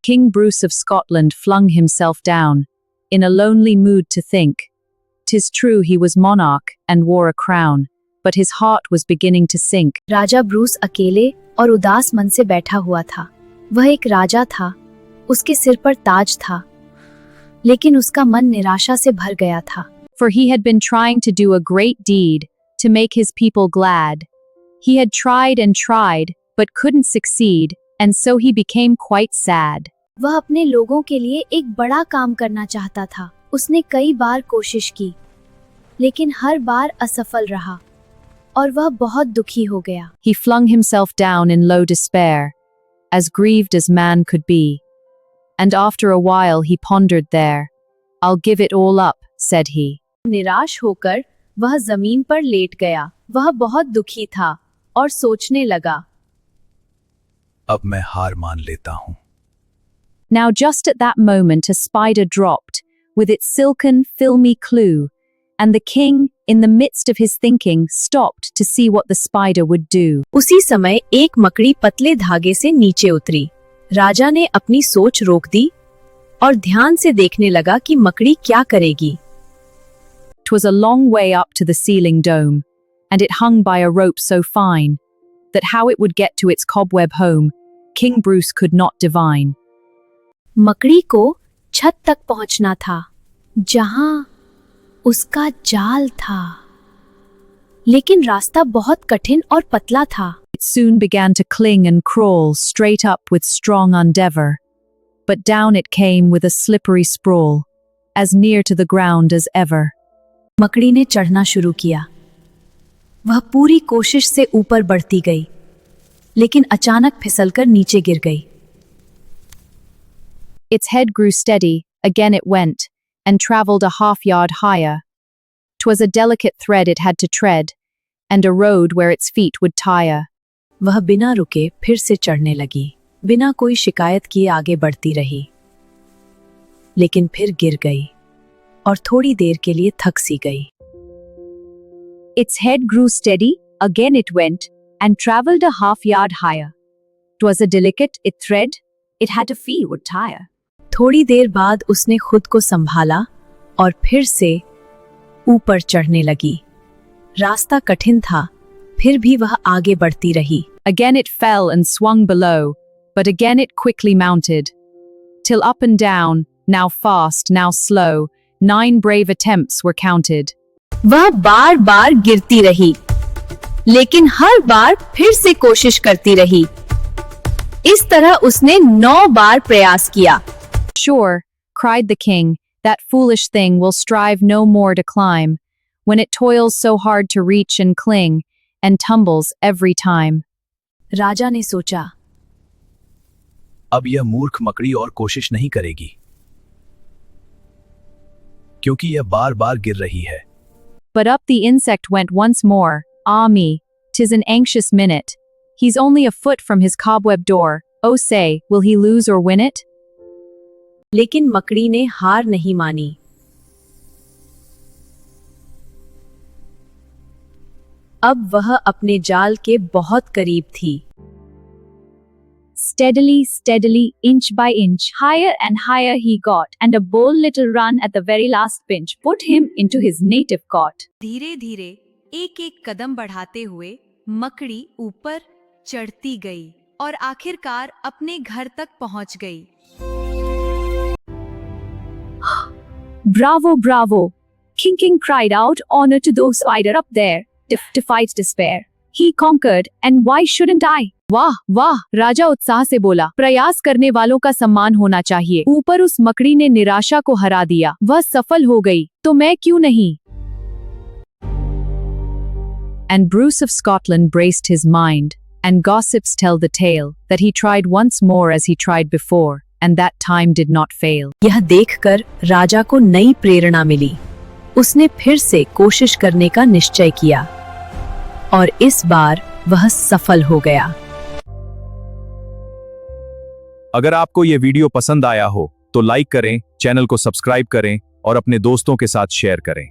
King Bruce of Scotland flung himself down, in a lonely mood to think. 'Tis true he was monarch and wore a crown, but his heart was beginning to sink. Raja Bruce अकेले और उदास मन से बैठा हुआ था। वह एक राजा था, उसके सिर पर ताज था, लेकिन उसका मन निराशा से भर गया था। For he had been trying to do a great deed, to make his people glad. He had tried and tried, but couldn't succeed, and so he became quite sad. वह अपने लोगों के लिए एक बड़ा काम करना चाहता था। उसने कई बार कोशिश की, लेकिन हर बार असफल रहा, और वह बहुत दुखी हो गया। He flung himself down in low despair, as grieved as man could be. And after a while he pondered there. I'll give it all up, said he. निराश होकर वह जमीन पर लेट गया। वह बहुत दुखी था और सोचने लगा, अब मैं हार मान लेता हूँ। Now just at that moment a spider dropped, with its silken, filmy clue, and the king, in the midst of his thinking, stopped to see what the spider would do. उसी समय एक मकड़ी पतले धागे से नीचे उतरी। राजा ने अपनी सोच रोक दी और ध्यान से देखने लगा कि मकड़ी क्या करेगी। It was a long way up to the ceiling dome, and it hung by a rope so fine that how it would get to its cobweb home, King Bruce could not divine. मकड़ी को छत तक पहुंचना था, जहां उसका जाल था, लेकिन रास्ता बहुत कठिन और पतला था। It soon began to cling and crawl straight up with strong endeavor, but down it came with a slippery sprawl, as near to the ground as ever. मकड़ी ने चढ़ना शुरू किया। वह पूरी कोशिश से ऊपर बढ़ती गई, लेकिन अचानक फिसलकर नीचे गिर गई। Its head grew steady, again it went, and travelled a half-yard higher. 'Twas a delicate thread it had to tread, and a road where its feet would tire. वह बिना रुके फिर से चढ़ने लगी, बिना कोई शिकायत किए आगे बढ़ती रही, लेकिन फिर गिर गई और थोड़ी देर के लिए थक सी गई। Its head grew steady, again it went, and travelled a half-yard higher. 'Twas a delicate thread it had to feet would tire. थोड़ी देर बाद उसने खुद को संभाला और फिर से ऊपर चढ़ने लगी। रास्ता कठिन था, फिर भी वह आगे बढ़ती रही। Again it fell and swung below, but again it quickly mounted, till up and down, now fast, now slow, 9 brave attempts were counted. वह बार बार गिरती रही, लेकिन हर बार फिर से कोशिश करती रही। इस तरह उसने 9 बार प्रयास किया। Sure, cried the king, that foolish thing will strive no more to climb, when it toils so hard to reach and cling, and tumbles every time. राजा ने सोचा, अब यह मूर्ख मकड़ी और कोशिश नहीं करेगी, क्योंकि यह बार बार गिर रही है। But up the insect went once more. Ah me, 'tis an anxious minute. He's only a foot from his cobweb door. Oh say, will he lose or win it? लेकिन मकड़ी ने हार नहीं मानी। अब वह अपने जाल के बहुत करीब थी। Steadily, steadily, inch by inch, higher and higher he got, and a bold little run at the very last pinch put him into his native cot. धीरे धीरे एक एक कदम बढ़ाते हुए मकड़ी ऊपर चढ़ती गई और आखिरकार अपने घर तक पहुंच गई। Bravo, bravo! King cried out, honor to those spider up there, defied despair. He conquered, and why shouldn't I? वाह वाह, राजा उत्साह से बोला, प्रयास करने वालों का सम्मान होना चाहिए। ऊपर उस मकड़ी ने निराशा को हरा दिया, वह सफल हो गई, तो मैं क्यों नहीं? And Bruce of Scotland braced his mind, and gossips tell the tale that he tried once more as he tried before, and that time did not fail. यह देखकर राजा को नई प्रेरणा मिली। उसने फिर से कोशिश करने का निश्चय किया, और इस बार वह सफल हो गया। अगर आपको ये वीडियो पसंद आया हो तो लाइक करें, चैनल को सब्सक्राइब करें और अपने दोस्तों के साथ शेयर करें।